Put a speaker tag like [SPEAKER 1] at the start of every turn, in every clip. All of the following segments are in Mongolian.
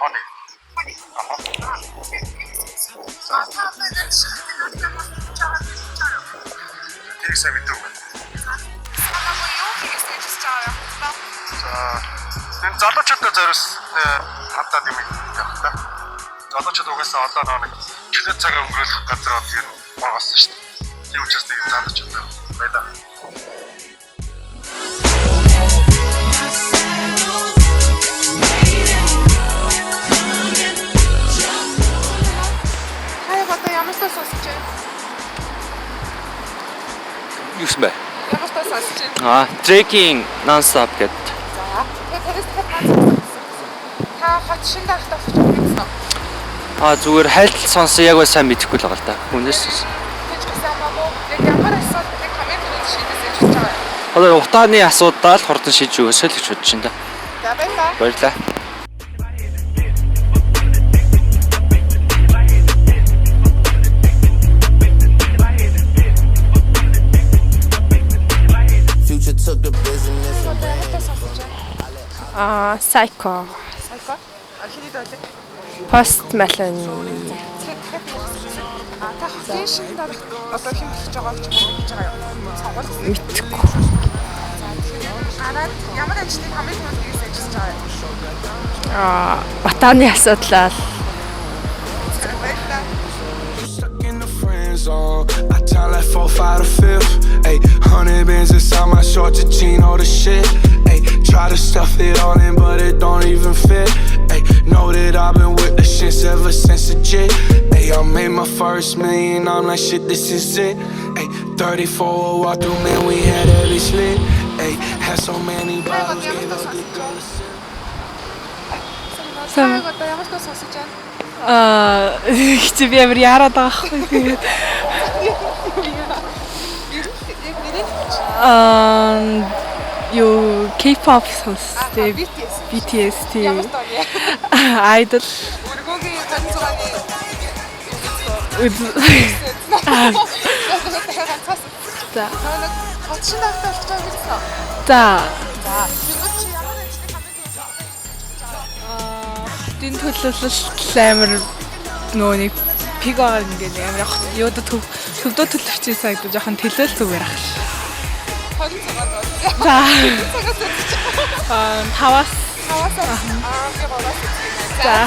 [SPEAKER 1] Honey. Тийг сайн мэдв үү? Энэ залуучуудаа зориулсан хандаад юм явах та. Залуучууд угаасаа одоо нэг жилийн цаг өнгөрүүлэх газар ер нь байгуулсан шүү дээ. Тийм учраас нэг залуучууд байлаа.
[SPEAKER 2] Юус бэ?
[SPEAKER 3] Ямар ч сонсож
[SPEAKER 2] Аа, trekking non-stop гэдэг.
[SPEAKER 3] За. Тэрээс ганц. Та хот шин дахтаа очиж байсан.
[SPEAKER 2] Аа, зүгээр хайлт сонсон яг ба сайн мэдэхгүй л байгаа л да. Хүнээс.
[SPEAKER 3] Тэгж гэсэн амаагүй. Яг ямар асуудал нэг комментээр шийдэж яж байгаа.
[SPEAKER 2] Одоо утааны асуудал хурдан шийдэж өгөөсэй л гэж бодож байна да.
[SPEAKER 3] За баярлалаа.
[SPEAKER 2] Баярлалаа.
[SPEAKER 4] Psycho.
[SPEAKER 3] Сайко. Хиний дэвлэг.
[SPEAKER 4] Post Malone.
[SPEAKER 3] Та хотын шин дарах одоо хэн хийж байгаа ч гэж байгаа юм. Сонгол
[SPEAKER 4] Мэдгүй.
[SPEAKER 3] араад ямар ажлыг хамгийн түрүүнд хийсэж хийж байгаа юм.
[SPEAKER 4] Батааны асуудлаа л
[SPEAKER 3] Баярлалаа.
[SPEAKER 5] I tell like 4, 5 to 5th. Ayy, 100 bands inside my shorts, a jean, all the shit. Ayy, try to stuff it all in, but it don't even fit. Ayy, know that I've been with the shits ever since the jit. Ayy, I made my first million, I'm like, shit, this is it. Ayy, 34 walk through, man, we had every slit. Ayy, had so many bottles, gave a good girl a sip.
[SPEAKER 3] Сайн одоо ямар ч сонсож байна.
[SPEAKER 4] чи би амар яраад байгаа хгүй тэгээд юу K-pop сонсдог. BTS тийм.
[SPEAKER 3] Ямар тоо яа.
[SPEAKER 4] Idol.
[SPEAKER 3] Өргөгийн ганцгааны
[SPEAKER 4] За.
[SPEAKER 3] хот шин дахтаа очиж байгаа гэсэн.
[SPEAKER 4] За.
[SPEAKER 3] За. Тэгвэл чи ямар ажлыг хамгийн
[SPEAKER 4] Дин төлөвлөлт амар нөгөө нэг пиго ингээд амар яг юуд төвдөө төлөвчээ сайд жоохон төлөөл зүгээр ах.
[SPEAKER 3] 20 цагаар байна.
[SPEAKER 4] За.
[SPEAKER 3] Цагаас
[SPEAKER 4] 5-аас
[SPEAKER 3] би болоод үзье.
[SPEAKER 4] за.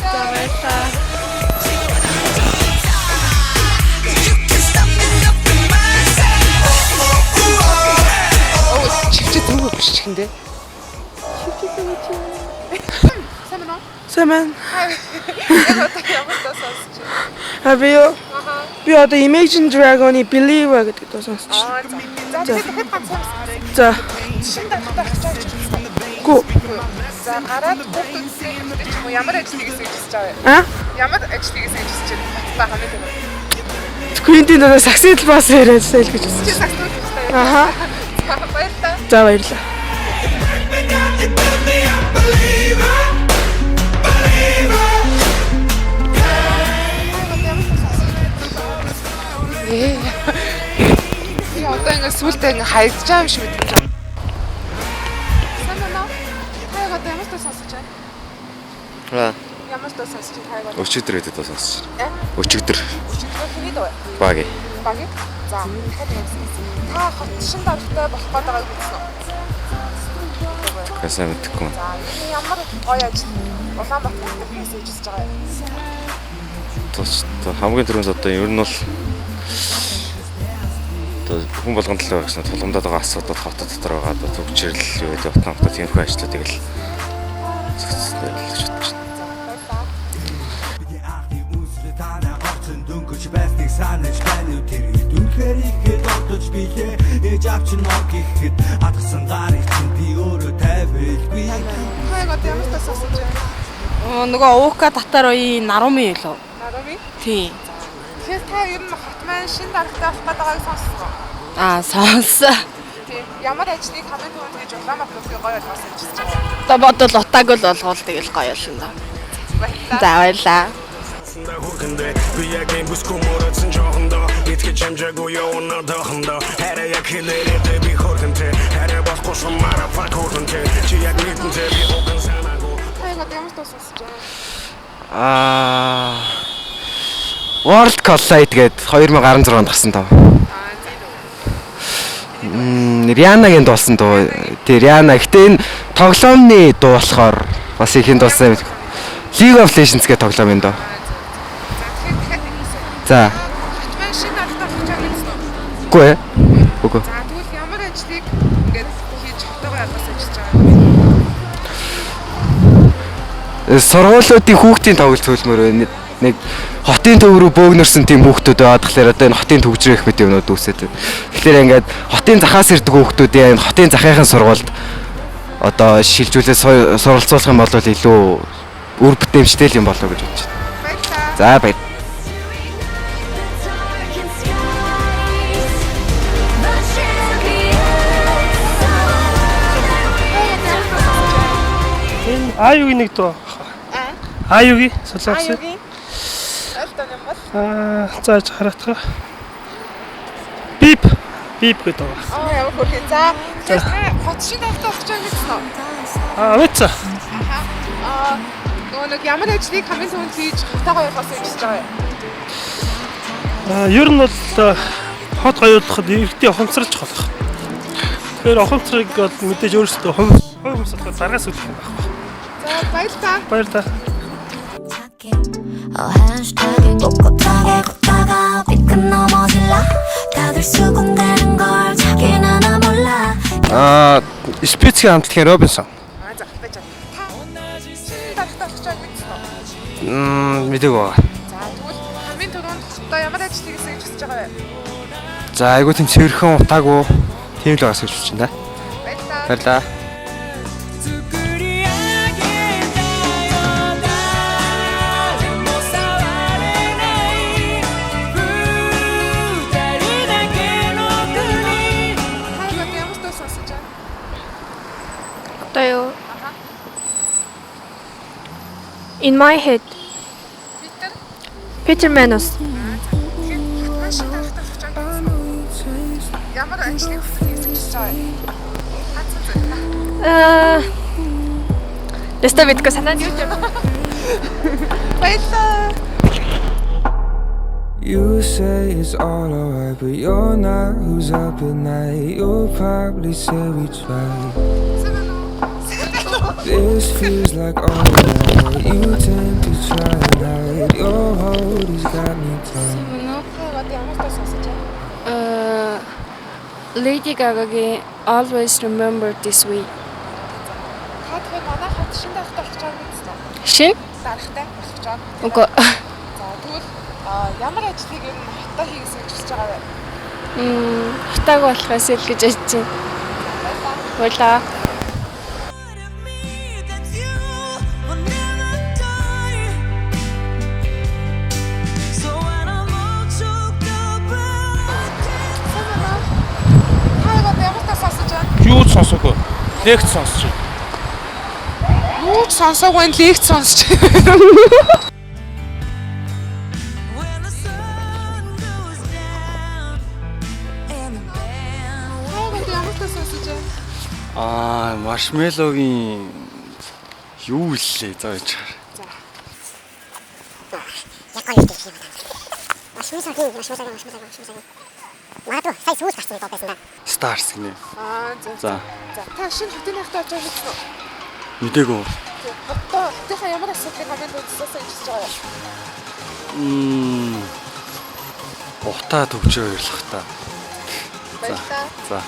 [SPEAKER 4] За баярлалаа.
[SPEAKER 3] Чивчээ дөрөв биччихэндээ.
[SPEAKER 4] Сэмэн.
[SPEAKER 3] Яг одоо ямар ч сонсож байна.
[SPEAKER 4] Би одоо Imagine Dragon-ы Believer гэдэг дуу сонсч.
[SPEAKER 3] За тэгээд ганц сонс.
[SPEAKER 4] За.
[SPEAKER 3] Шин дахтаа очиж байгаа.
[SPEAKER 4] Гү.
[SPEAKER 3] За гараад бүгд ямар ажлыг хийж байгаа вэ? Ямар ажлыг хийж байна? Та хамгийн түрүү.
[SPEAKER 4] Queen-ийн доо саксид бас яриад сайл гэж
[SPEAKER 3] Чи
[SPEAKER 4] үзсэн.
[SPEAKER 3] саксууд хийсэн.
[SPEAKER 4] Аха.
[SPEAKER 3] Баярлалаа.
[SPEAKER 4] За баярлалаа.
[SPEAKER 3] Я одоо ингэ сүултээ ингэ хайж байгаа юм шиг мэдэж байна. Сайн байна уу? Хаяг одоо ямар ч сонсож байна? Ямар ч сонсож байна хаяг.
[SPEAKER 1] Өчигдөр гэдэг дуу сонсож
[SPEAKER 3] Э?
[SPEAKER 1] байна. Өчигдөр
[SPEAKER 3] Хэний дөө?
[SPEAKER 1] баги.
[SPEAKER 3] Баги? За. Та хот шин дарахтай болох гээд байгааг үзсэн үү?
[SPEAKER 1] Хасаа мэдхгүй.
[SPEAKER 3] За, энэ ямар гоё ажил Улаанбаатар хэсэж хийж байгаа юм.
[SPEAKER 1] Тус хамгийн түрүүнд одоо ер нь бол хүн болгонд л байгаа гэсэн тулгамдаад байгаа асуудал хотод дотор байгаа одоо төгжрөл юу гэдэг утгатай тиймэрхүү ажлуудыг л зөвхөн л гэж бодож байна.
[SPEAKER 6] Дөнгөж байсныг санаж байна уу тэр дүнхээр ихэд одож билээ ээж авч ног ихэд атгсан гарыг чинь би өөрөө тавилгүй.
[SPEAKER 3] Хаяг одоо ямар ч сонсож байна?
[SPEAKER 4] Нөгөө уука татар уи Наруми юу?
[SPEAKER 3] Наруми?
[SPEAKER 4] Тийм.
[SPEAKER 3] Тэгэхээр та ер нь хот маань шин дарахтай болох гээд байгааг сонссон.
[SPEAKER 4] Сонс.
[SPEAKER 3] Тийм. Ямар ажлыг хамгийн түрүүнд хийж Улаанбаатарын гоё ойлгосон гэж хэлж байгаа.
[SPEAKER 4] Одоо бодвол утааг л болгоол тэгэл гоё шин да.
[SPEAKER 3] Баярлалаа.
[SPEAKER 4] За баярлаа.
[SPEAKER 5] Би яг юм бүсгүй мөрөдсөн жоохондоо итгэж хэмжээгүй явна доохондоо хараа яг хэлээд би хөртөнтэй хараа болохгүй шумара фак хөртөнтэй чи яг мэдэнтэй би уган санаагүй
[SPEAKER 3] Хаяг гадаа ямар дуу сонсож байгаа?
[SPEAKER 7] World Collide гээд 2016 онд гарсан тав. Рианагийн дуулсан дуу. Тий Риана. Гэтэ энэ тоглоомны дуу болохоор бас их энэ дуулсан. League of Legends гээд тоглоомын дуу. За.
[SPEAKER 3] Хатман шинэ алхтаа хийж байгаа гэсэн үү?
[SPEAKER 7] Үгүй ээ. Үгүй.
[SPEAKER 3] За тэгвэл ямар ажлыг ингээд хийж хотоогоо ядгаас ажиллаж байгаа?
[SPEAKER 7] Сургуулиудын хүүхдийн тоглолт хөлмөр байна. Нэг хотын төв рүү бөөгнөрсөн тийм хүүхдүүд байгаад тэгэхээр одоо энэ хотын төвчрөө их мэт юмнууд үүсээд байна. Тэгэхээр ингээд хотын захаас ирдэг хүүхдүүдийн энэ хотын захын сургуульд одоо шилжүүлээд суралцуулах юм бол илүү үр бүтээмжтэй юм болов уу гэж бодож байна. За баяр.
[SPEAKER 8] Аюугийн нэг дуу. Аюугийн солиосон.
[SPEAKER 3] Аюугийн аль дуу юм бол?
[SPEAKER 8] Зааж хараатгаа. Бип гэдэг.
[SPEAKER 3] Ямар хөрхий. За хот шинэ алхтаа хийж байгаа гэсэн үү?
[SPEAKER 8] Авэца.
[SPEAKER 3] Нөгөө ямар ажлыг хамгийн түрүүнд хийж хотоогоо ядгаас ажиллаж байгаа юм?
[SPEAKER 8] Ер нь бол хот гоёлоход иргэдийн ухамсарлж болох. Тэгэхээр ухамсарыг бол мэдээж өөрсдөө хүмүүс болохоор даргаас үлдэх юм байна.
[SPEAKER 3] За баярлалаа.
[SPEAKER 8] Баярлалаа.
[SPEAKER 9] hashtag이 꼿꼿하게 걷다가 삐끗 넘어질라 다들 수군대는 걸 자기는 하나 몰라
[SPEAKER 7] Специйн хамтлагийн Робинсон.
[SPEAKER 3] За байж байгаа. Та шинэ алхтаа хийж байгаа гэсэн үү?
[SPEAKER 7] Мэдээгүй байгаа.
[SPEAKER 3] За тэгвэл хамгийн түрүүнд одоо ямар ажлыг хийж хүсэж байгаа вэ?
[SPEAKER 7] За айгуу тийм цэвэрхэн утаагүй тийм л байгаас гэж бодож байна.
[SPEAKER 3] Баярлалаа.
[SPEAKER 7] Баярлалаа.
[SPEAKER 10] In my head. Peter Manos.
[SPEAKER 3] Ямар ажлыг хийж байгаа вэ?
[SPEAKER 10] Дэстэ битко санаад юу ч юм.
[SPEAKER 3] Баярлалаа.
[SPEAKER 5] You say it's all alright, but you're not. Who's up at night? You'll probably say we tried. This feels like all that. You tend to try and hide. Your hold has got me tight.
[SPEAKER 10] Lady Gaga-гийн Always Remember This Way.
[SPEAKER 3] Та тэгэхээр манай хот шинэ дарахтай болж байгаа гэсэн үү?
[SPEAKER 10] Шин?
[SPEAKER 3] Дарахтай болж байгаа.
[SPEAKER 10] Үгүй.
[SPEAKER 3] За тэгвэл ямар ажлыг ер нь хотоо хийгээс гэж хүсэж байгаа вэ?
[SPEAKER 10] Хатааг болохоос л гэж бодож байна. Баярлалаа.
[SPEAKER 8] Юу ч сонсоогүй. Лекц сонсож байна.
[SPEAKER 3] Юу ч сонсоогүй лекц сонсож.
[SPEAKER 2] Маршмеллогийн юу лээ зааж чаар.
[SPEAKER 11] 약간 이렇게 마시미사기. 마라토 사이 스무스 같은 거 뺐습니다.
[SPEAKER 2] Stars гинэ.
[SPEAKER 3] За. Та шинэ хотын ахтай очиж байгаа гэсэн үү?
[SPEAKER 2] Мэдээгүй.
[SPEAKER 3] Хотынхаа ямар асуудлыг хамгийн түрүүнд сонсож гэж байгаа вэ?
[SPEAKER 2] Утаа төвчөө баярлах та.
[SPEAKER 3] Баярлалаа.
[SPEAKER 2] За.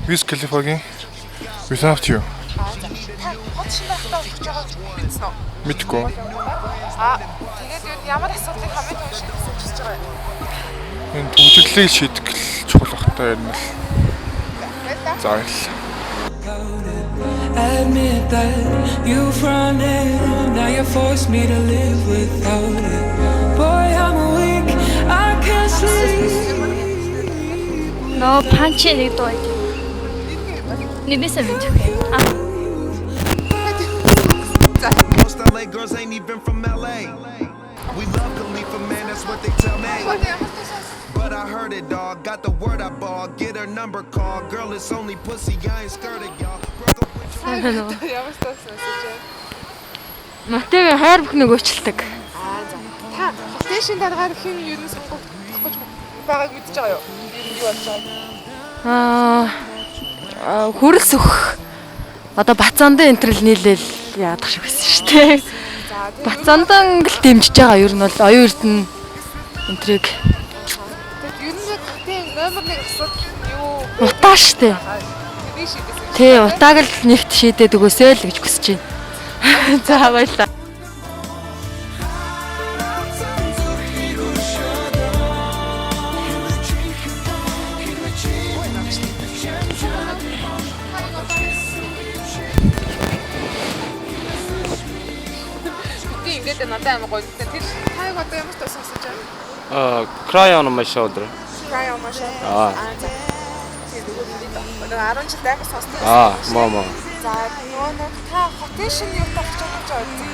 [SPEAKER 1] Wiz Khalifa-гийн Without You.
[SPEAKER 3] Хот шинэ ахтай болж байгаа гэсэн үү?
[SPEAKER 1] Мэдгүй.
[SPEAKER 3] Тэгээд ямар асуудлыг хамгийн түрүүнд шийдэх гэж байгаа вэ?
[SPEAKER 1] Энэ төвжирлийг шийдэх чухал багтаа ер нь л. За баярлалаа.
[SPEAKER 5] Admit that you've run it. Now you force me to live without it. Boy, I'm weak. I can't sleep.
[SPEAKER 10] No punch нэг дуу. Нэрнээсээ мэдвэ.
[SPEAKER 5] Most LA girls ain't even from LA. We love Khalifa, man, that's what they tell me. But I heard it, dog. Got the word I bought. Get her number, call. Girl, it's only pussy. I ain't scared of y'all. Broke up with you.
[SPEAKER 3] Ямар стас сонсож байна?
[SPEAKER 4] Матегийн хайр бүхнийг өөрчилдөг.
[SPEAKER 3] Та хотын дараагаар хэн юу нь сонгох гэж байгааг мэдчихэж байгаа юу? Юу болж байгаа?
[SPEAKER 4] Хүрэлс өгөх. Одоо Бацаандан энтрэл нийлээл яадах шиг байсан шүү дээ. Бацаандан л дэмжиж байгаа. Ер нь бол оюун эрдэнэ энтриг
[SPEAKER 3] Ер нь хотын номер 1 асуудал юу?
[SPEAKER 4] утаа шүү дээ. Тий, утааг л нэгт шийдээд өгөөсэй л гэж хүсэж байна. За баярлалаа.
[SPEAKER 3] Ингээд надад амар гоё. Тэр тайг одоо ямар ч сонсож байна?
[SPEAKER 2] Cry on my shoulder.
[SPEAKER 3] Cry on my shoulder. Тэгээд нөгөө 10 жил амар сонсдог.
[SPEAKER 2] Мама.
[SPEAKER 3] За нөгөө та хотын шинэ юу тавьж байгаа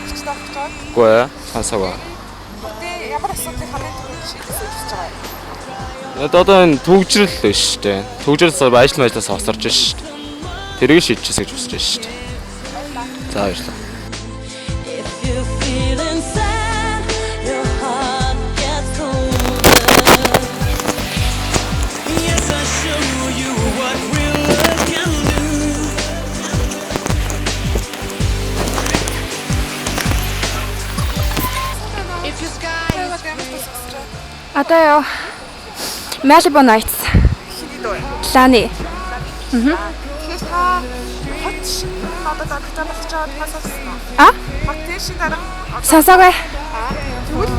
[SPEAKER 3] гэж байгаа.
[SPEAKER 2] Үгүй ээ, сонсоогүй.
[SPEAKER 3] Хотын ямар асуудлыг хамгийн түрүүнд шийдэж үзэж байгаа юм?
[SPEAKER 2] Одоо энэ төгжрөл л шүү дээ. Төгжрөл ажил мэлээс осорж шүү дээ. Тэрийг шийдчихсэн гэж хүсэж шүү дээ. За баярлалаа.
[SPEAKER 10] Одоо яа. Malibu Nights. Лани.
[SPEAKER 3] Тэгэхээр та хот шинэ одоо дагтаа болж байгаа тасалсан.
[SPEAKER 10] А?
[SPEAKER 3] Хотын шинэ дараа
[SPEAKER 10] Сонсоогүй.
[SPEAKER 3] тэгвэл